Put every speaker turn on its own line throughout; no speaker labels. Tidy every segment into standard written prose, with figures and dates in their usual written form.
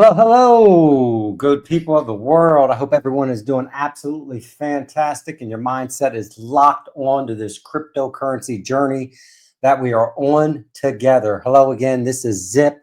Hello, hello, good people of the world. I hope everyone is doing absolutely fantastic and your mindset is locked on to this cryptocurrency journey that we are on together. Hello again, this is Zip.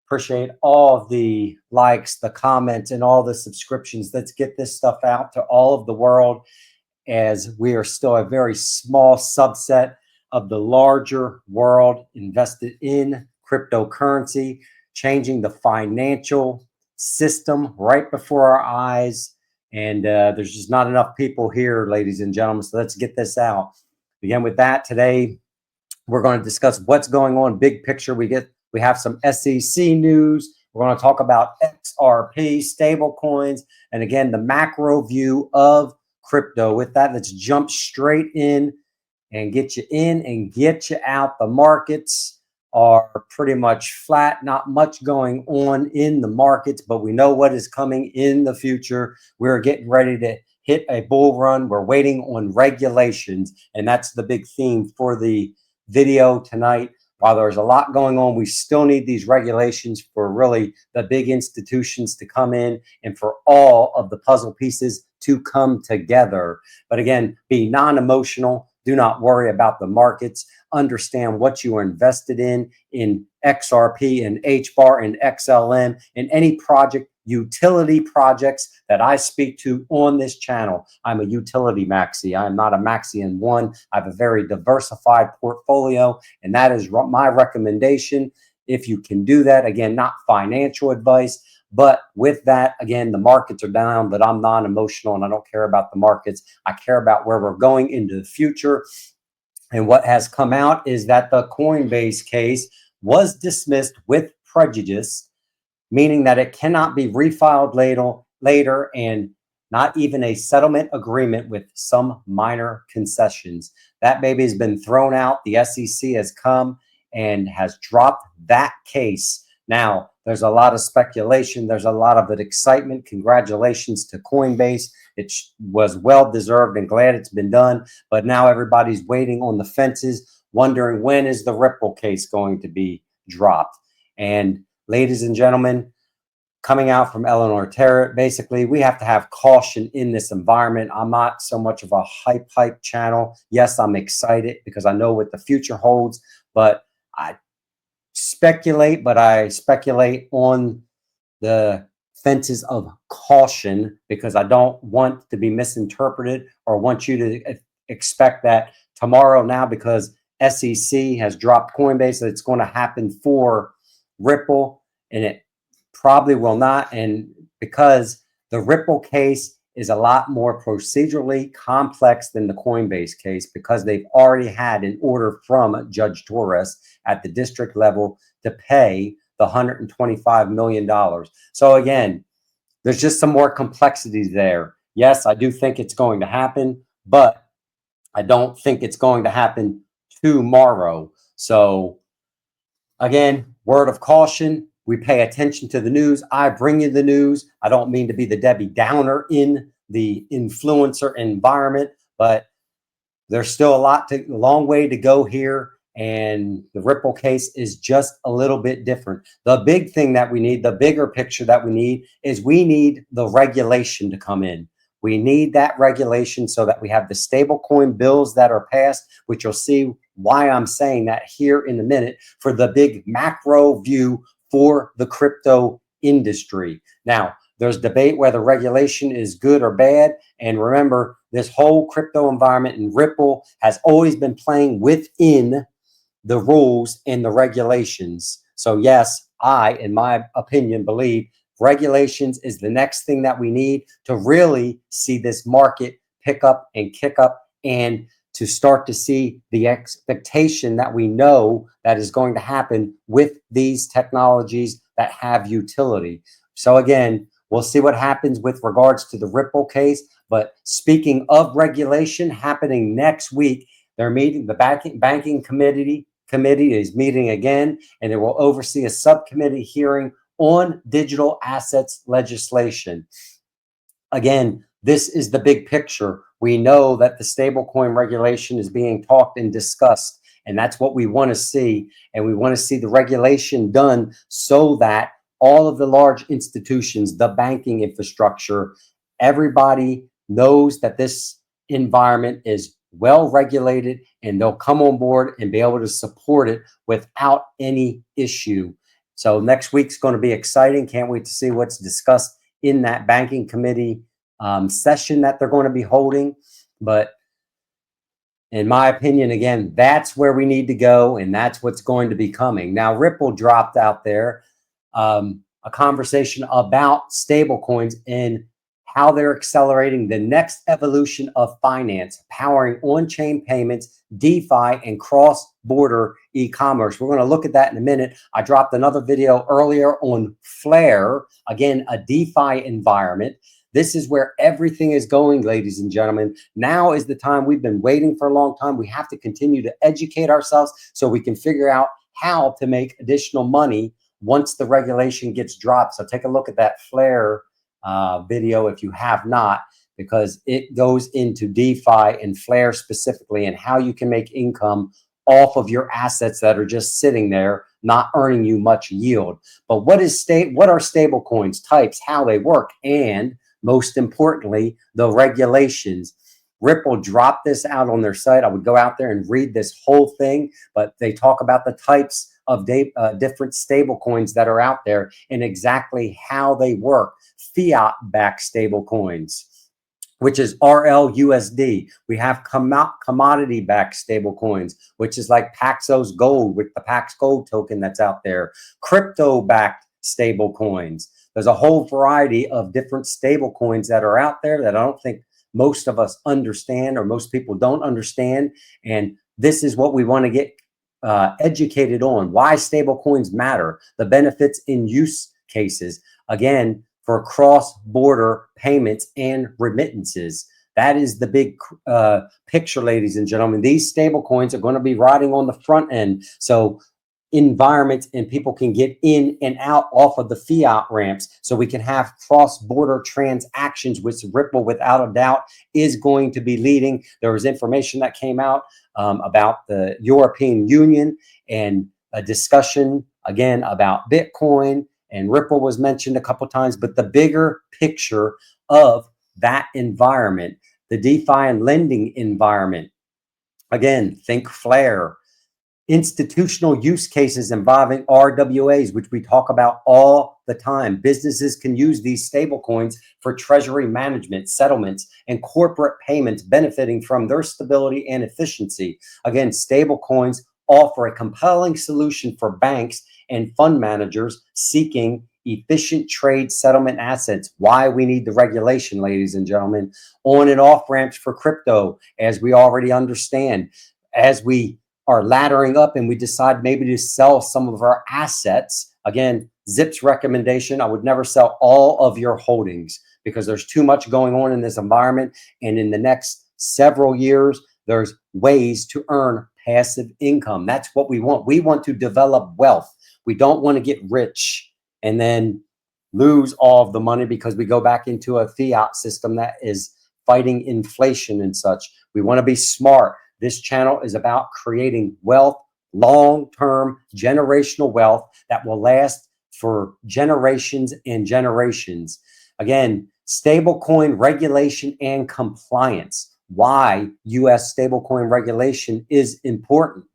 Appreciate all of the likes, the comments, and all the subscriptions. Let's get this stuff out to all of the world, as we are still a very small subset of the larger world invested in cryptocurrency, changing the financial system right before our eyes. And there's just not enough people here, ladies and gentlemen. So let's get this out. Begin with that today. We're going to discuss what's going on, big picture. We have some SEC news. We're going to talk about XRP, stable coins, and again, the macro view of crypto. With that, let's jump straight in and get you in and get you out. The markets are pretty much flat, not much going on in the markets, but we know what is coming in the future. We're getting ready to hit a bull run. We're waiting on regulations, and that's the big theme for the video tonight. While there's a lot going on, we still need these regulations for really the big institutions to come in and for all of the puzzle pieces to come together. But again, be non-emotional. Do not worry about the markets. Understand what you are invested in XRP and HBAR and XLM and any project, utility projects that I speak to on this channel. I'm a utility maxi. I'm not a maxi in one. I have a very diversified portfolio, and that is my recommendation. If you can do that, again, not financial advice, but with that, again, the markets are down, but I'm non-emotional and I don't care about the markets. I care about where we're going into the future. And what has come out is that the Coinbase case was dismissed with prejudice, meaning that it cannot be refiled later and not even a settlement agreement with some minor concessions. That baby has been thrown out. The SEC has come and has dropped that case. Now, there's a lot of speculation. There's a lot of excitement. Congratulations to Coinbase. It was well-deserved and glad it's been done. But now everybody's waiting on the fences, wondering when is the Ripple case going to be dropped. And ladies and gentlemen, coming out from Eleanor Terrett, basically, we have to have caution in this environment. I'm not so much of a hype channel. Yes, I'm excited because I know what the future holds, but I speculate on the fences of caution because I don't want to be misinterpreted or want you to expect that tomorrow now because SEC has dropped Coinbase that it's going to happen for Ripple, and it probably will not. And because the Ripple case is a lot more procedurally complex than the Coinbase case because they've already had an order from Judge Torres at the district level to pay the $125 million. So again, there's just some more complexities there. Yes, I do think it's going to happen, but I don't think it's going to happen tomorrow. So again, word of caution. We pay attention to the news. I bring you the news. I don't mean to be the Debbie Downer in the influencer environment, but there's still a long way to go here. And the Ripple case is just a little bit different. The big thing that we need, the bigger picture that we need is we need the regulation to come in. We need that regulation so that we have the stablecoin bills that are passed, which you'll see why I'm saying that here in a minute for the big macro view for the crypto industry. Now, there's debate whether regulation is good or bad. And remember, this whole crypto environment and Ripple has always been playing within the rules and the regulations. So yes, I, in my opinion, believe regulations is the next thing that we need to really see this market pick up and kick up and to start to see the expectation that we know that is going to happen with these technologies that have utility. So again, we'll see what happens with regards to the Ripple case. But speaking of regulation happening next week, they're meeting, the banking committee is meeting again, and it will oversee a subcommittee hearing on digital assets legislation. Again, this is the big picture. We know that the stablecoin regulation is being talked and discussed, and that's what we want to see. And we want to see the regulation done so that all of the large institutions, the banking infrastructure, everybody knows that this environment is well regulated, and they'll come on board and be able to support it without any issue. So next week's going to be exciting. Can't wait to see what's discussed in that banking committee session that they're going to be holding. But in my opinion, again, that's where we need to go, and that's what's going to be coming. Now, Ripple dropped out there a conversation about stablecoins and how they're accelerating the next evolution of finance, powering on-chain payments, DeFi, and cross-border e-commerce. We're going to look at that in a minute. I dropped another video earlier on Flare, again, a DeFi environment. This is where everything is going, ladies and gentlemen. Now is the time. We've been waiting for a long time. We have to continue to educate ourselves so we can figure out how to make additional money once the regulation gets dropped. So take a look at that Flare video if you have not, because it goes into DeFi and Flare specifically and how you can make income off of your assets that are just sitting there, not earning you much yield. But what are stable coins, types, how they work, and most importantly, the regulations. Ripple dropped this out on their site. I would go out there and read this whole thing, but they talk about the types of different stable coins that are out there and exactly how they work. Fiat-backed stable coins, which is RLUSD. We have commodity-backed stable coins, which is like Paxos Gold with the Pax Gold token that's out there. Crypto-backed stable coins. There's a whole variety of different stable coins that are out there that I don't think most of us understand, or most people don't understand. And this is what we want to get educated on. Why stable coins matter, the benefits in use cases, again, for cross-border payments and remittances. That is the big picture, ladies and gentlemen. These stable coins are going to be riding on the front end. So environments and people can get in and out off of the fiat ramps, so we can have cross-border transactions, which Ripple without a doubt is going to be leading. There was information that came out about the European Union and a discussion again about Bitcoin, and Ripple was mentioned a couple times. But the bigger picture of that environment, the DeFi and lending environment, again, think Flare. Institutional use cases involving RWAs, which we talk about all the time. Businesses can use these stable coins for treasury management, settlements, and corporate payments, benefiting from their stability and efficiency. Again, stable coins offer a compelling solution for banks and fund managers seeking efficient trade settlement assets. Why we need the regulation, ladies and gentlemen. On and off ramps for crypto, as we already understand. As we are laddering up and we decide maybe to sell some of our assets, again, Zip's recommendation, I would never sell all of your holdings, because there's too much going on in this environment. And in the next several years, there's ways to earn passive income. That's what we want. We want to develop wealth. We don't want to get rich and then lose all of the money because we go back into a fiat system that is fighting inflation and such. We want to be smart. This channel is about creating wealth, long-term generational wealth that will last for generations and generations. Again, stablecoin regulation and compliance. Why U.S. stablecoin regulation is important.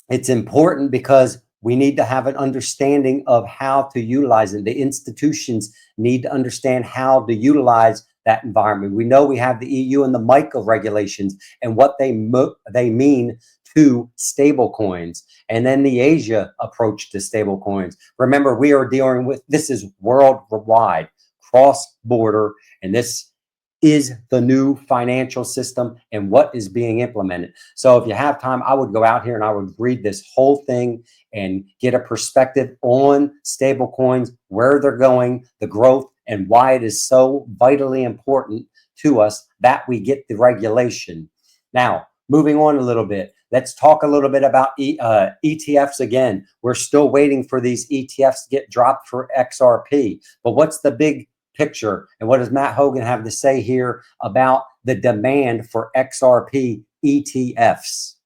It's important because we need to have an understanding of how to utilize it. The institutions need to understand how to utilize that environment. We know we have the EU and the MiCA regulations and what they mean to stable coins, and then the Asia approach to stable coins. Remember, we are dealing with, this is worldwide, cross-border, and this is the new financial system and what is being implemented. So if you have time, I would go out here and I would read this whole thing and get a perspective on stable coins, where they're going, the growth, and why it is so vitally important to us that we get the regulation. Now, moving on a little bit, let's talk a little bit about ETFs again. We're still waiting for these ETFs to get dropped for XRP. But what's the big picture? And what does Matt Hogan have to say here about the demand for XRP ETFs?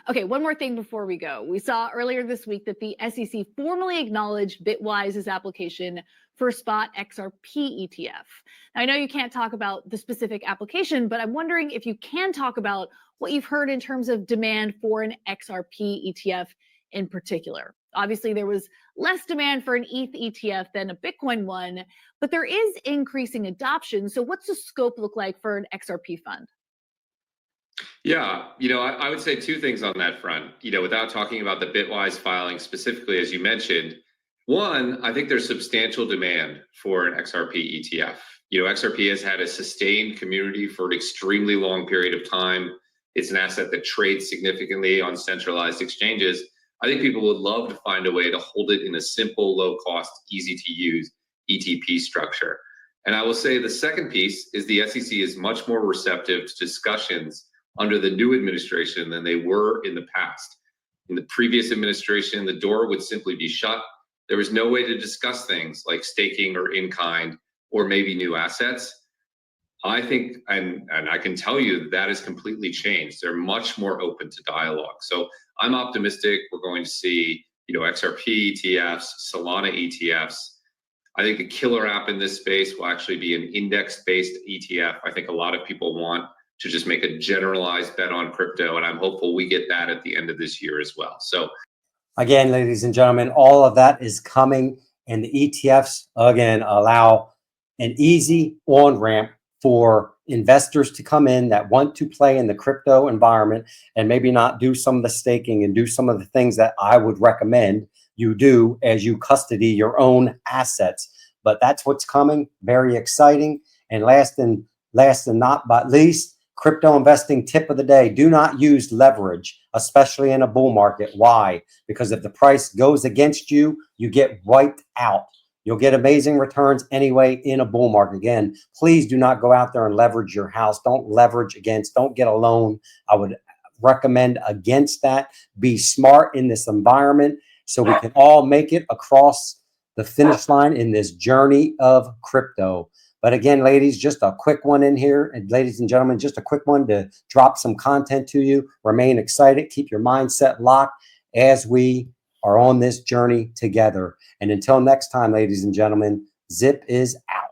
Okay, one more thing before we go. We saw earlier this week that the SEC formally acknowledged Bitwise's application for spot XRP ETF. Now, I know you can't talk about the specific application, but I'm wondering if you can talk about what you've heard in terms of demand for an XRP ETF in particular. Obviously, there was less demand for an ETH ETF than a Bitcoin one, but there is increasing adoption. So what's the scope look like for an XRP fund?
Yeah, I would say two things on that front, without talking about the Bitwise filing specifically, as you mentioned. One, I think there's substantial demand for an XRP ETF. XRP has had a sustained community for an extremely long period of time. It's an asset that trades significantly on centralized exchanges. I think people would love to find a way to hold it in a simple, low cost, easy to use ETP structure. And I will say the second piece is the SEC is much more receptive to discussions under the new administration than they were in the past. In the previous administration, the door would simply be shut. There was no way to discuss things like staking or in-kind or maybe new assets. I think, and I can tell you that has completely changed. They're much more open to dialogue. So I'm optimistic we're going to see, XRP ETFs, Solana ETFs. I think the killer app in this space will actually be an index-based ETF. I think a lot of people want to just make a generalized bet on crypto, and I'm hopeful we get that at the end of this year as well. So
again, ladies and gentlemen, all of that is coming, and the ETFs, again, allow an easy on-ramp for investors to come in that want to play in the crypto environment and maybe not do some of the staking and do some of the things that I would recommend you do as you custody your own assets. But that's what's coming. Very exciting. And last and not but least, crypto investing tip of the day: do not use leverage, especially in a bull market. Why? Because if the price goes against you, you get wiped out. You'll get amazing returns anyway in a bull market. Again, please do not go out there and leverage your house. Don't leverage against, don't get a loan. I would recommend against that. Be smart in this environment so we can all make it across the finish line in this journey of crypto. But again, ladies, just a quick one in here. And ladies and gentlemen, just a quick one to drop some content to you. Remain excited. Keep your mindset locked as we are on this journey together. And until next time, ladies and gentlemen, Zip is out.